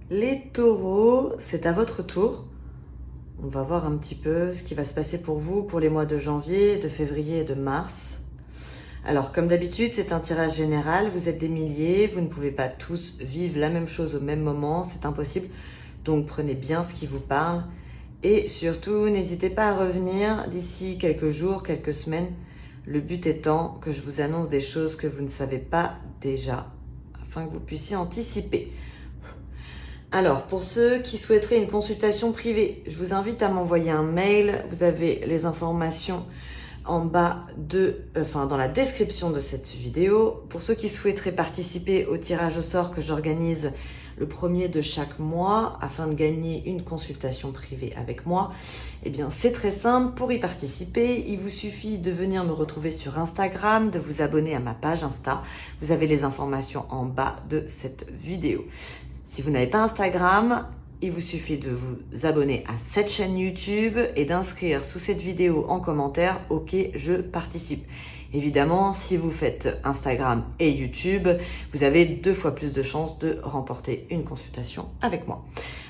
Les taureaux, c'est à votre tour. On va voir un petit peu ce qui va se passer pour vous pour les mois de janvier, de février et de mars. Alors, comme d'habitude, c'est un tirage général. Vous êtes des milliers, vous ne pouvez pas tous vivre la même chose au même moment, c'est impossible. Donc, prenez bien ce qui vous parle. Et surtout, n'hésitez pas à revenir d'ici quelques jours, quelques semaines. Le but étant que je vous annonce des choses que vous ne savez pas déjà, afin que vous puissiez anticiper. Alors, pour ceux qui souhaiteraient une consultation privée, je vous invite à m'envoyer un mail. Vous avez les informations en bas dans la description de cette vidéo. Pour ceux qui souhaiteraient participer au tirage au sort que j'organise le premier de chaque mois afin de gagner une consultation privée avec moi, eh bien c'est très simple. Pour y participer, il vous suffit de venir me retrouver sur Instagram, de vous abonner à ma page Insta. Vous avez les informations en bas de cette vidéo. Si vous n'avez pas Instagram, il vous suffit de vous abonner à cette chaîne YouTube et d'inscrire sous cette vidéo en commentaire « Ok, je participe ». Évidemment, si vous faites Instagram et YouTube, vous avez 2 fois plus de chances de remporter une consultation avec moi.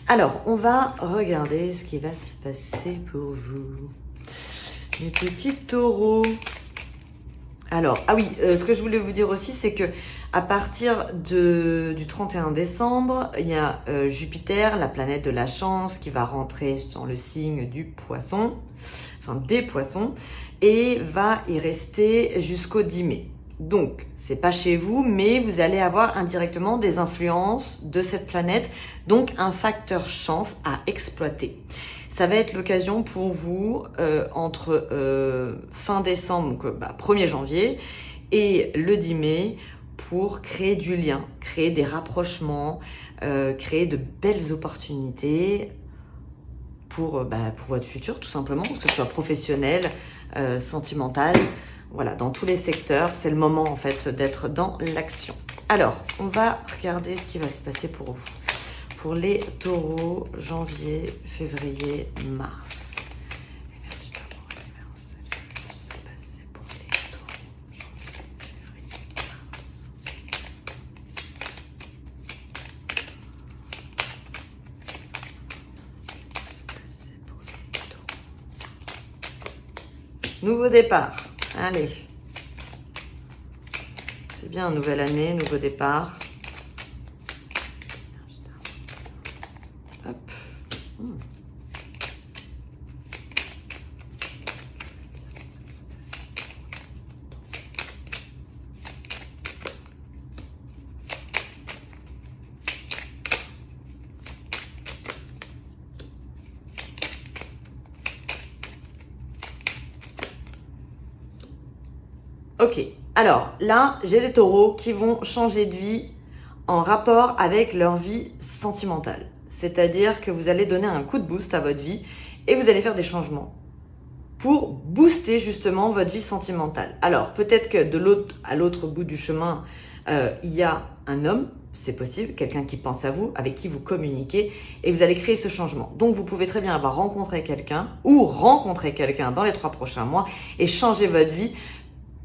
Alors, on va regarder ce qui va se passer pour vous. Mes petits taureaux. Alors, ce que je voulais vous dire aussi, c'est que à partir du 31 décembre, il y a Jupiter, la planète de la chance, qui va rentrer dans le signe du poisson, enfin des poissons, et va y rester jusqu'au 10 mai. Donc, c'est pas chez vous, mais vous allez avoir indirectement des influences de cette planète, donc un facteur chance à exploiter. Ça va être l'occasion pour vous, entre fin décembre, donc 1er janvier, et le 10 mai, pour créer du lien, créer des rapprochements, créer de belles opportunités pour votre futur, tout simplement, que ce soit professionnel, sentimental, voilà, dans tous les secteurs. C'est le moment, en fait, d'être dans l'action. Alors, on va regarder ce qui va se passer pour vous. Pour les taureaux, janvier, février, mars. Énergie d'amour, universelle, qu'est-ce qui s'est passé pour les taureaux, janvier, février, mars. Nouveau départ. Allez. C'est bien, nouvelle année, nouveau départ. Hop. Ok, alors là, j'ai des taureaux qui vont changer de vie en rapport avec leur vie sentimentale. C'est-à-dire que vous allez donner un coup de boost à votre vie et vous allez faire des changements pour booster justement votre vie sentimentale. Alors, peut-être que à l'autre bout du chemin, il y a un homme, c'est possible, quelqu'un qui pense à vous, avec qui vous communiquez, et vous allez créer ce changement. Donc, vous pouvez très bien avoir rencontré quelqu'un ou rencontrer quelqu'un dans les 3 prochains mois et changer votre vie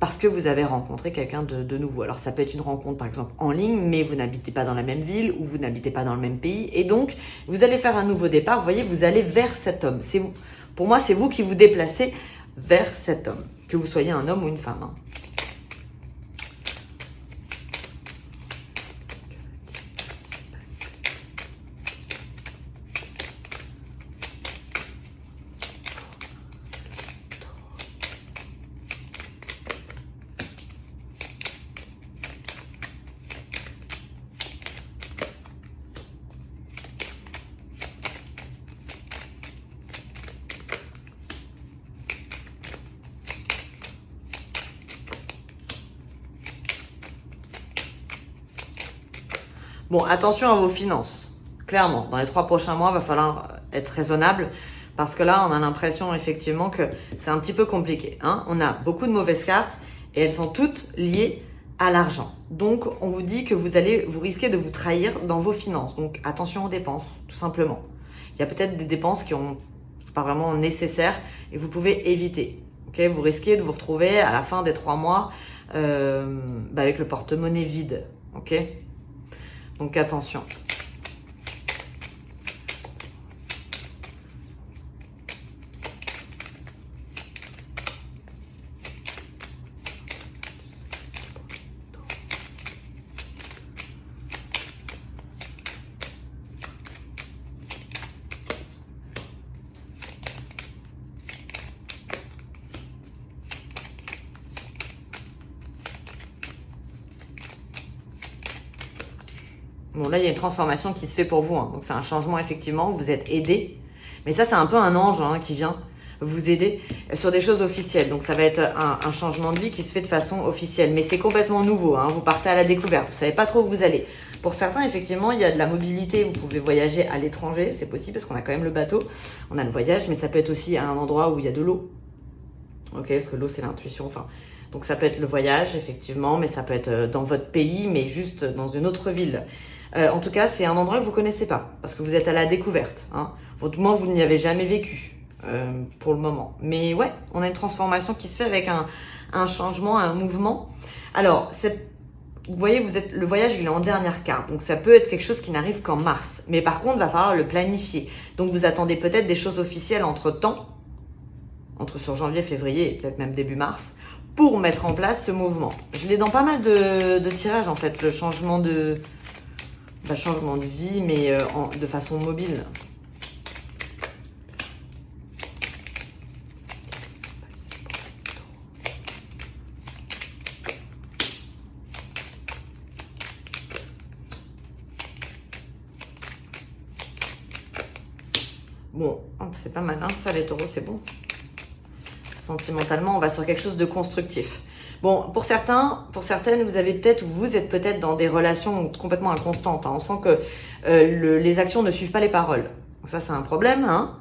parce que vous avez rencontré quelqu'un de nouveau. Alors, ça peut être une rencontre, par exemple, en ligne, mais vous n'habitez pas dans la même ville ou vous n'habitez pas dans le même pays. Et donc, vous allez faire un nouveau départ. Vous voyez, vous allez vers cet homme. C'est vous. Pour moi, c'est vous qui vous déplacez vers cet homme, que vous soyez un homme ou une femme. Hein. Bon, attention à vos finances. Clairement, dans les 3 prochains mois, il va falloir être raisonnable parce que là, on a l'impression effectivement que c'est un petit peu compliqué. Hein. On a beaucoup de mauvaises cartes et elles sont toutes liées à l'argent. Donc, on vous dit que vous risquez de vous trahir dans vos finances. Donc, attention aux dépenses, tout simplement. Il y a peut-être des dépenses qui sont pas vraiment nécessaires et vous pouvez éviter. Okay, vous risquez de vous retrouver à la fin des 3 mois avec le porte-monnaie vide. Ok. Donc attention. Bon, là, il y a une transformation qui se fait pour vous. Hein. Donc, c'est un changement, effectivement. Vous êtes aidé. Mais ça, c'est un peu un ange hein, qui vient vous aider sur des choses officielles. Donc, ça va être un changement de vie qui se fait de façon officielle. Mais c'est complètement nouveau. Hein. Vous partez à la découverte. Vous savez pas trop où vous allez. Pour certains, effectivement, il y a de la mobilité. Vous pouvez voyager à l'étranger. C'est possible parce qu'on a quand même le bateau. On a le voyage. Mais ça peut être aussi à un endroit où il y a de l'eau. Ok, parce que l'eau, c'est l'intuition. Enfin, donc, ça peut être le voyage, effectivement. Mais ça peut être dans votre pays, mais juste dans une autre ville. En tout cas, c'est un endroit que vous connaissez pas, parce que vous êtes à la découverte. Hein. Du moins, vous n'y avez jamais vécu pour le moment. Mais ouais, on a une transformation qui se fait avec un changement, un mouvement. Alors, vous voyez, le voyage, il est en dernière carte, donc ça peut être quelque chose qui n'arrive qu'en mars. Mais par contre, il va falloir le planifier. Donc, vous attendez peut-être des choses officielles entre-temps, sur janvier, février et peut-être même début mars, pour mettre en place ce mouvement. Je l'ai dans pas mal de tirages, en fait, le changement de vie, mais de façon mobile. Bon, c'est pas mal, hein, ça les taureaux, c'est bon. Sentimentalement, on va sur quelque chose de constructif. Bon, pour certaines, vous êtes peut-être dans des relations complètement inconstantes. Hein. On sent que les actions ne suivent pas les paroles. Donc ça, c'est un problème. Hein.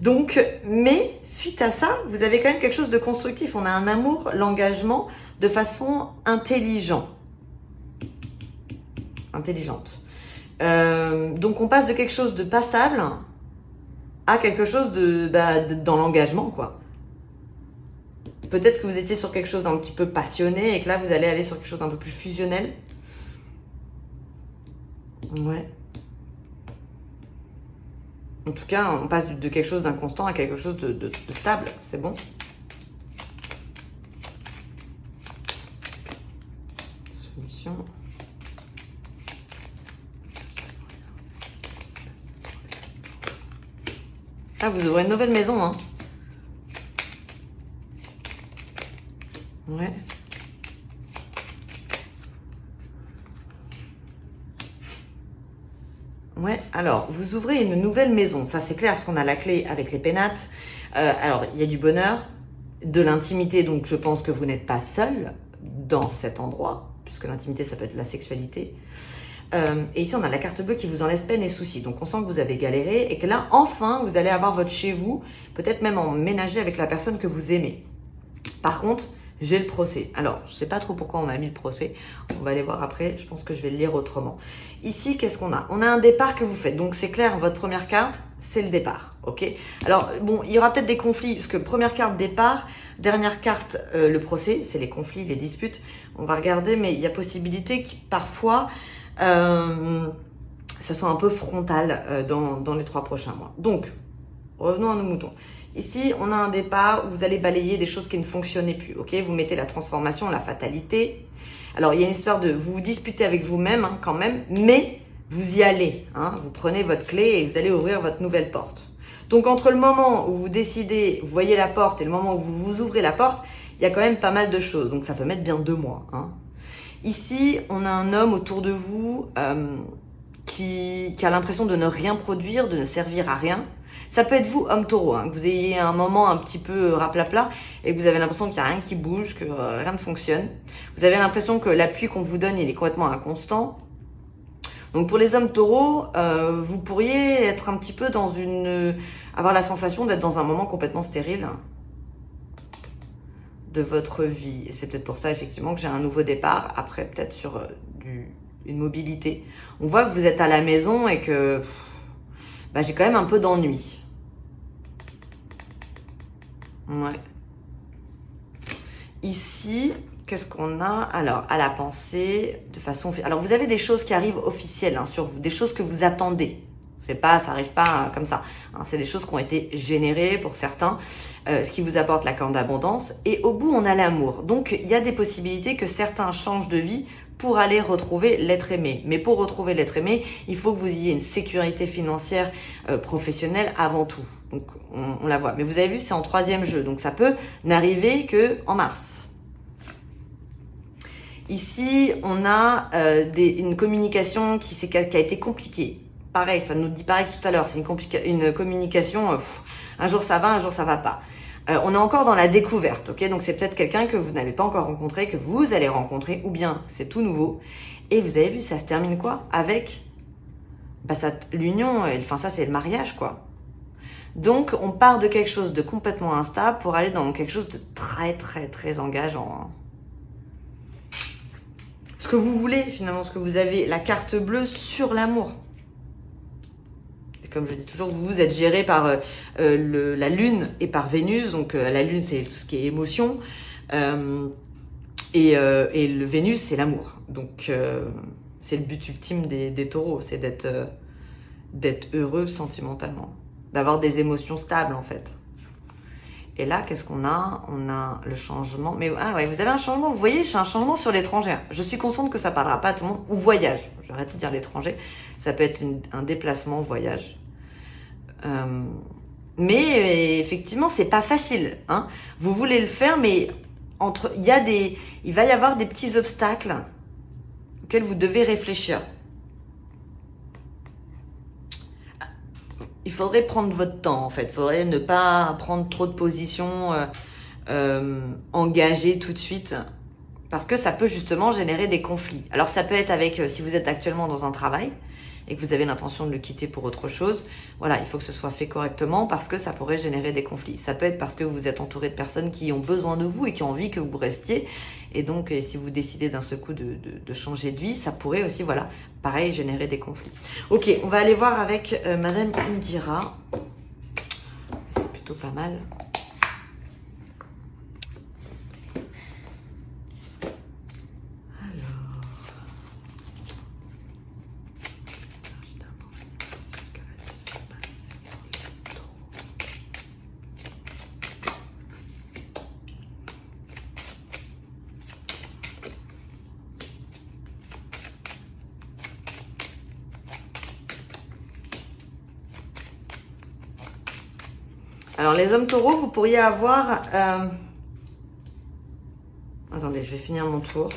Donc, mais suite à ça, vous avez quand même quelque chose de constructif. On a un amour, l'engagement de façon intelligente. Donc, on passe de quelque chose de passable à quelque chose dans l'engagement, quoi. Peut-être que vous étiez sur quelque chose d'un petit peu passionné et que là, vous allez aller sur quelque chose d'un peu plus fusionnel. Ouais. En tout cas, on passe de quelque chose d'inconstant à quelque chose de stable. C'est bon. Solution. Ah, vous ouvrez une nouvelle maison, hein. Ouais. Ouais, alors, vous ouvrez une nouvelle maison. Ça, c'est clair, parce qu'on a la clé avec les pénates. Alors, il y a du bonheur, de l'intimité. Donc, je pense que vous n'êtes pas seul dans cet endroit, puisque l'intimité, ça peut être la sexualité. Et ici, on a la carte bleue qui vous enlève peine et soucis. Donc, on sent que vous avez galéré et que là, enfin, vous allez avoir votre chez vous, peut-être même emménager avec la personne que vous aimez. Par contre, j'ai le procès. Alors, je sais pas trop pourquoi on m'a mis le procès. On va aller voir après. Je pense que je vais le lire autrement. Ici, qu'est-ce qu'on a? On a un départ que vous faites. Donc, c'est clair, votre première carte, c'est le départ. Ok? Alors, bon, il y aura peut-être des conflits, parce que première carte, départ. Dernière carte, le procès. C'est les conflits, les disputes. On va regarder, mais il y a possibilité que parfois, ce soit un peu frontal dans les 3 prochains mois. Donc, revenons à nos moutons. Ici, on a un départ où vous allez balayer des choses qui ne fonctionnaient plus. Ok, vous mettez la transformation, la fatalité. Alors, il y a une histoire de vous disputez avec vous-même hein, quand même, mais vous y allez. Hein, vous prenez votre clé et vous allez ouvrir votre nouvelle porte. Donc, entre le moment où vous décidez, vous voyez la porte et le moment où vous ouvrez la porte, il y a quand même pas mal de choses. Donc, ça peut mettre bien 2 mois. Hein. Ici, on a un homme autour de vous qui a l'impression de ne rien produire, de ne servir à rien. Ça peut être vous, homme taureau, hein, que vous ayez un moment un petit peu raplapla et que vous avez l'impression qu'il n'y a rien qui bouge, que rien ne fonctionne. Vous avez l'impression que l'appui qu'on vous donne, il est complètement inconstant. Donc pour les hommes taureaux, vous pourriez être un petit peu avoir la sensation d'être dans un moment complètement stérile de votre vie. Et c'est peut-être pour ça, effectivement, que j'ai un nouveau départ, après peut-être sur une mobilité. On voit que vous êtes à la maison et que j'ai quand même un peu d'ennui. Ouais. Ici, qu'est-ce qu'on a? Alors, à la pensée, de façon... Alors, vous avez des choses qui arrivent officielles hein, sur vous, des choses que vous attendez. Ça arrive pas comme ça. Hein, c'est des choses qui ont été générées pour certains, ce qui vous apporte la corne d'abondance. Et au bout, on a l'amour. Donc, il y a des possibilités que certains changent de vie pour aller retrouver l'être aimé. Mais pour retrouver l'être aimé, il faut que vous ayez une sécurité financière professionnelle avant tout. Donc, on la voit. Mais vous avez vu, c'est en 3e jeu. Donc, ça peut n'arriver que en mars. Ici, on a une communication qui a été compliquée. Pareil, ça nous dit pareil que tout à l'heure, c'est une communication, un jour ça va, un jour ça va pas. On est encore dans la découverte, ok? Donc c'est peut-être quelqu'un que vous n'avez pas encore rencontré, que vous allez rencontrer, ou bien c'est tout nouveau. Et vous avez vu, ça se termine quoi? Avec l'union, enfin ça c'est le mariage quoi. Donc on part de quelque chose de complètement instable pour aller dans quelque chose de très très très engageant. Ce que vous voulez finalement, ce que vous avez, la carte bleue sur l'amour. Et comme je dis toujours, vous êtes géré par la Lune et par Vénus. Donc la Lune c'est tout ce qui est émotion et le Vénus c'est l'amour. Donc c'est le but ultime des taureaux, c'est d'être heureux sentimentalement, d'avoir des émotions stables en fait. Et là, qu'est-ce qu'on a? On a le changement. Mais ah ouais, vous avez un changement. Vous voyez, j'ai un changement sur l'étranger. Je suis consciente que ça parlera pas à tout le monde. Ou voyage. J'arrête de dire l'étranger. Ça peut être un déplacement, voyage. Mais effectivement, c'est pas facile. Hein. Vous voulez le faire, mais il va y avoir des petits obstacles auxquels vous devez réfléchir. Il faudrait prendre votre temps, en fait. Il faudrait ne pas prendre trop de positions engagées tout de suite. Parce que ça peut justement générer des conflits. Alors ça peut être avec, si vous êtes actuellement dans un travail et que vous avez l'intention de le quitter pour autre chose, voilà, il faut que ce soit fait correctement parce que ça pourrait générer des conflits. Ça peut être parce que vous êtes entouré de personnes qui ont besoin de vous et qui ont envie que vous restiez. Et donc, si vous décidez d'un seul coup de changer de vie, ça pourrait aussi, voilà, pareil, générer des conflits. Ok, on va aller voir avec Madame Indira. C'est plutôt pas mal. Alors, les hommes taureaux, vous pourriez avoir... Attendez, je vais finir mon tour.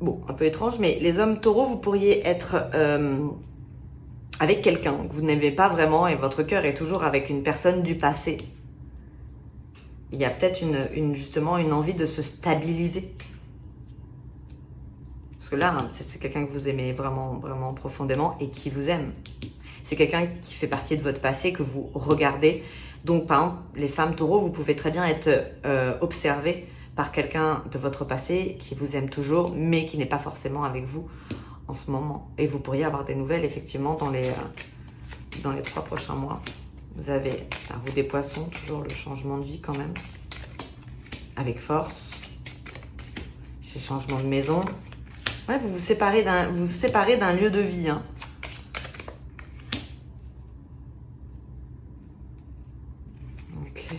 Bon, un peu étrange, mais les hommes taureaux, vous pourriez être avec quelqu'un que vous n'aimez pas vraiment et votre cœur est toujours avec une personne du passé. Il y a peut-être justement une envie de se stabiliser. Parce que là, c'est quelqu'un que vous aimez vraiment, vraiment profondément et qui vous aime. C'est quelqu'un qui fait partie de votre passé, que vous regardez. Donc, par exemple, les femmes taureaux, vous pouvez très bien être observées par quelqu'un de votre passé qui vous aime toujours, mais qui n'est pas forcément avec vous en ce moment. Et vous pourriez avoir des nouvelles, effectivement, dans les 3 prochains mois. Vous avez la roue des poissons, toujours le changement de vie quand même, avec force. C'est changement de maison. Ouais, vous vous séparez d'un lieu de vie. Hein. Ok.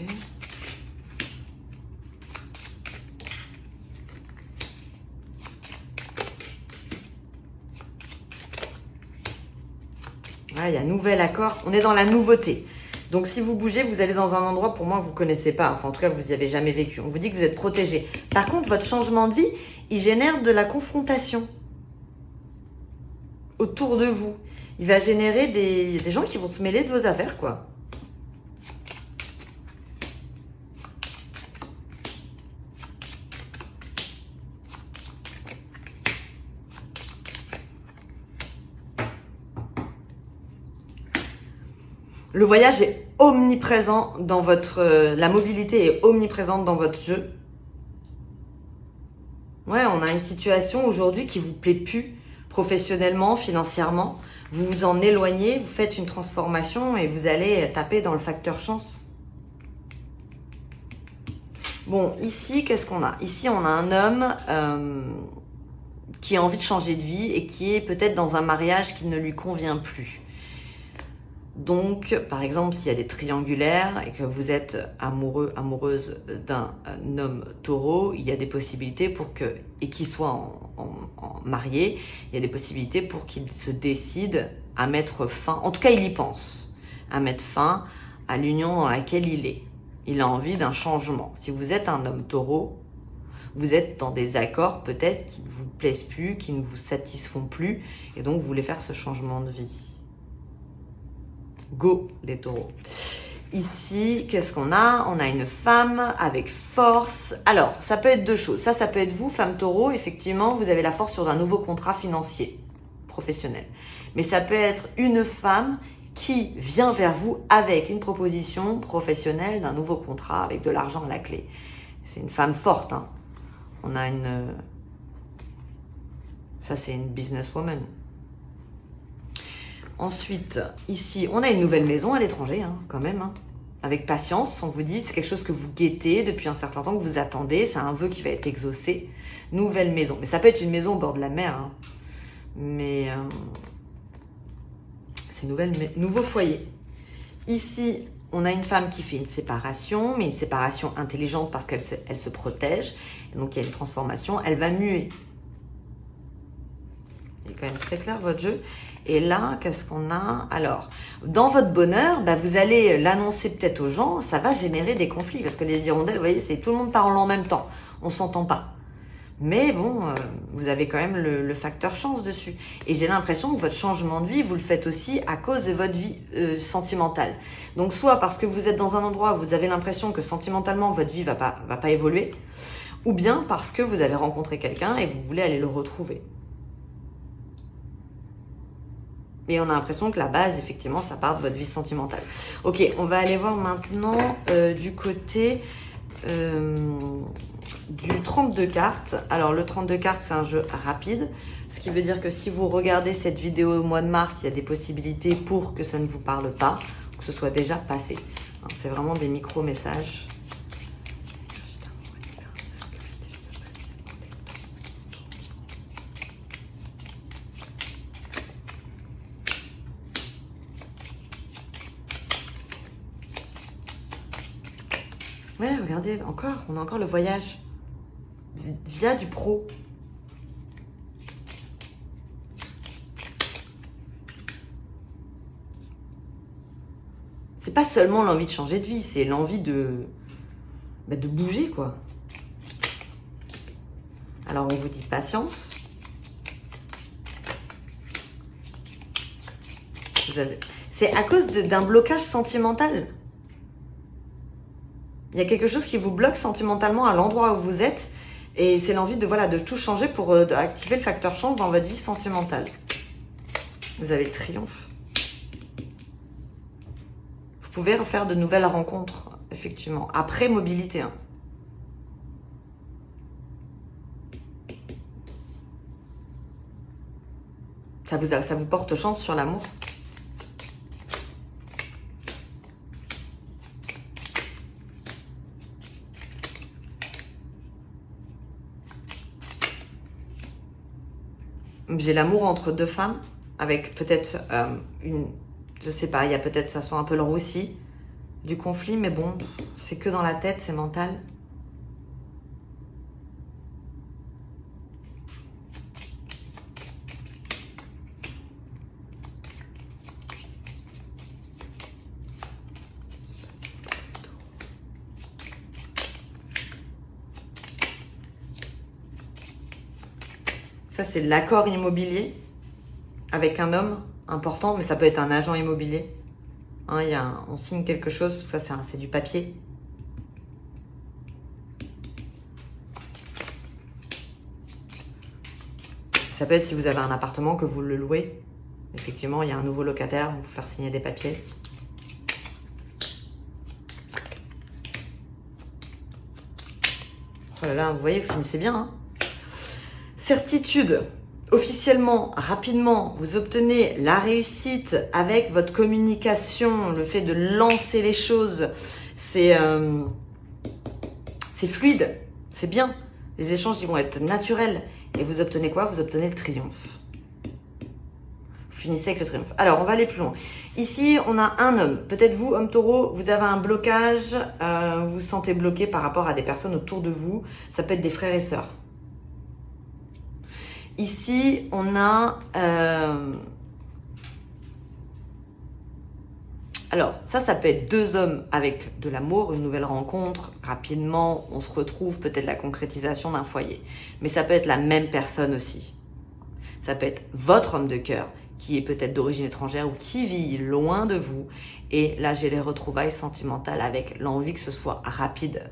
Ah, il y a nouvel accord. On est dans la nouveauté. Donc, si vous bougez, vous allez dans un endroit, pour moi, que vous ne connaissez pas. Enfin, en tout cas, vous n'y avez jamais vécu. On vous dit que vous êtes protégé. Par contre, votre changement de vie, il génère de la confrontation autour de vous. Il va générer des gens qui vont se mêler de vos affaires, quoi. Le voyage est omniprésent dans la mobilité est omniprésente dans votre jeu. Ouais, on a une situation aujourd'hui qui vous plaît plus, professionnellement, financièrement. Vous vous en éloignez, vous faites une transformation et vous allez taper dans le facteur chance. Bon, ici, qu'est-ce qu'on a? Ici, on a un homme qui a envie de changer de vie et qui est peut-être dans un mariage qui ne lui convient plus. Donc, par exemple, s'il y a des triangulaires et que vous êtes amoureux, amoureuse d'un homme taureau, il y a des possibilités et qu'il soit en marié, il y a des possibilités pour qu'il se décide à mettre fin, en tout cas il y pense, à mettre fin à l'union dans laquelle il est. Il a envie d'un changement. Si vous êtes un homme taureau, vous êtes dans des accords peut-être qui ne vous plaisent plus, qui ne vous satisfont plus, et donc vous voulez faire ce changement de vie. Go les taureaux. Ici, qu'est-ce qu'on a? On a une femme avec force. Alors, ça peut être deux choses. Ça peut être vous, femme taureau. Effectivement, vous avez la force sur un nouveau contrat financier, professionnel. Mais ça peut être une femme qui vient vers vous avec une proposition professionnelle d'un nouveau contrat avec de l'argent à la clé. C'est une femme forte, hein. On a une... Ça, c'est une businesswoman. Ensuite, ici, on a une nouvelle maison à l'étranger, hein, quand même. Hein. Avec patience, on vous dit, c'est quelque chose que vous guettez depuis un certain temps, que vous attendez. C'est un vœu qui va être exaucé. Nouvelle maison. Mais ça peut être une maison au bord de la mer. Hein. Mais c'est nouveau foyer. Ici, on a une femme qui fait une séparation, mais une séparation intelligente parce qu'elle se protège. Et donc, il y a une transformation. Elle va muer. Il est quand même très clair, votre jeu. Et là, qu'est-ce qu'on a? Alors, dans votre bonheur, vous allez l'annoncer peut-être aux gens, ça va générer des conflits. Parce que les hirondelles, vous voyez, c'est tout le monde parle en même temps. On s'entend pas. Mais bon, vous avez quand même le facteur chance dessus. Et j'ai l'impression que votre changement de vie, vous le faites aussi à cause de votre vie sentimentale. Donc, soit parce que vous êtes dans un endroit où vous avez l'impression que sentimentalement, votre vie va pas évoluer, ou bien parce que vous avez rencontré quelqu'un et vous voulez aller le retrouver. Et on a l'impression que la base, effectivement, ça part de votre vie sentimentale. Ok, on va aller voir maintenant du côté du 32 cartes. Alors, le 32 cartes, c'est un jeu rapide. Ce qui veut dire que si vous regardez cette vidéo au mois de mars, il y a des possibilités pour que ça ne vous parle pas, que ce soit déjà passé. C'est vraiment des micro-messages. Ouais, regardez, on a encore le voyage via du pro. C'est pas seulement l'envie de changer de vie, c'est l'envie de bouger, quoi. Alors, on vous dit patience. C'est à cause d'un blocage sentimental. Il y a quelque chose qui vous bloque sentimentalement à l'endroit où vous êtes. Et c'est l'envie de tout changer pour activer le facteur chance dans votre vie sentimentale. Vous avez le triomphe. Vous pouvez refaire de nouvelles rencontres, effectivement. Après mobilité. Hein. Ça vous porte chance sur l'amour. J'ai l'amour entre deux femmes, avec peut-être je sais pas, il y a peut-être, ça sent un peu le roussi du conflit, mais bon, c'est que dans la tête, c'est mental. Ça, c'est l'accord immobilier avec un homme important, mais ça peut être un agent immobilier. Hein, on signe quelque chose, parce que ça, c'est du papier. Ça peut être si vous avez un appartement, que vous le louez. Effectivement, il y a un nouveau locataire, on va vous faire signer des papiers. Oh là là, vous voyez, vous finissez bien, hein. Certitude, officiellement, rapidement, vous obtenez la réussite avec votre communication, le fait de lancer les choses, c'est fluide, c'est bien. Les échanges, ils vont être naturels. Et vous obtenez quoi? Vous obtenez le triomphe. Vous finissez avec le triomphe. Alors, on va aller plus loin. Ici, on a un homme. Peut-être vous, homme taureau, vous avez un blocage, vous vous sentez bloqué par rapport à des personnes autour de vous. Ça peut être des frères et sœurs. Ici, on a Alors, ça peut être deux hommes avec de l'amour, une nouvelle rencontre, rapidement, on se retrouve, peut-être la concrétisation d'un foyer. Mais ça peut être la même personne aussi. Ça peut être votre homme de cœur, qui est peut-être d'origine étrangère ou qui vit loin de vous. Et là, j'ai les retrouvailles sentimentales avec l'envie que ce soit rapide.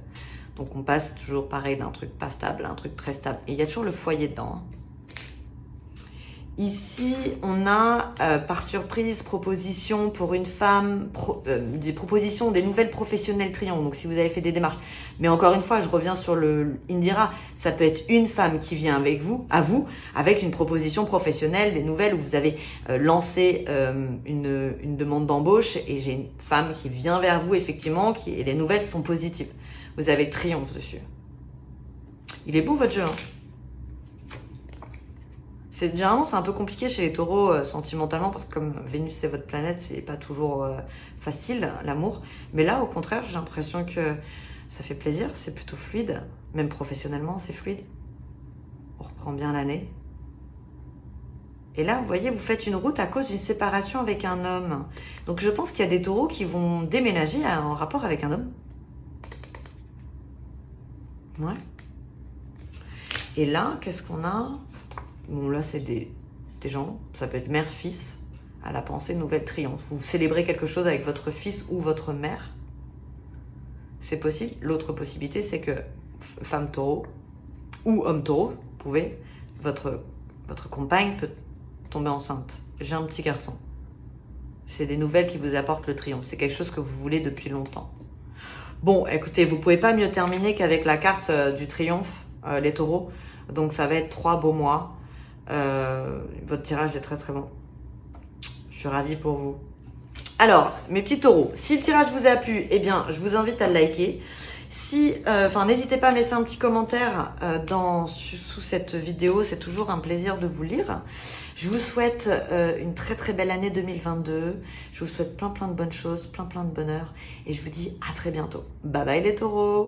Donc, on passe toujours pareil d'un truc pas stable à un truc très stable. Et il y a toujours le foyer dedans, hein. Ici, on a, par surprise, proposition pour une femme, des propositions, des nouvelles professionnelles triangles. Donc, si vous avez fait des démarches. Mais encore une fois, je reviens sur le Indira. Ça peut être une femme qui vient avec vous, avec une proposition professionnelle, des nouvelles où vous avez lancé une demande d'embauche et j'ai une femme qui vient vers vous, effectivement, et les nouvelles sont positives. Vous avez triomphe dessus. Il est bon, votre jeu, hein. Généralement, c'est un peu compliqué chez les taureaux sentimentalement parce que comme Vénus c'est votre planète, c'est pas toujours facile l'amour. Mais là, au contraire, j'ai l'impression que ça fait plaisir, c'est plutôt fluide. Même professionnellement, c'est fluide. On reprend bien l'année. Et là, vous voyez, vous faites une route à cause d'une séparation avec un homme. Donc je pense qu'il y a des taureaux qui vont déménager en rapport avec un homme. Ouais. Et là, qu'est-ce qu'on a ? Bon, là, c'est des gens, ça peut être mère-fils, à la pensée nouvelle triomphe. Vous célébrez quelque chose avec votre fils ou votre mère. C'est possible. L'autre possibilité, c'est que femme taureau ou homme taureau, vous pouvez, votre compagne peut tomber enceinte. J'ai un petit garçon. C'est des nouvelles qui vous apportent le triomphe. C'est quelque chose que vous voulez depuis longtemps. Bon, écoutez, vous pouvez pas mieux terminer qu'avec la carte du triomphe, les taureaux. Donc, ça va être 3 beaux mois. Votre tirage est très très bon. Je suis ravie pour vous. Alors, mes petits taureaux, si le tirage vous a plu, eh bien, je vous invite à le liker. N'hésitez pas à me laisser un petit commentaire sous cette vidéo. C'est toujours un plaisir de vous lire. Je vous souhaite une très très belle année 2022. Je vous souhaite plein de bonnes choses, plein de bonheur. Et je vous dis à très bientôt. Bye bye les taureaux.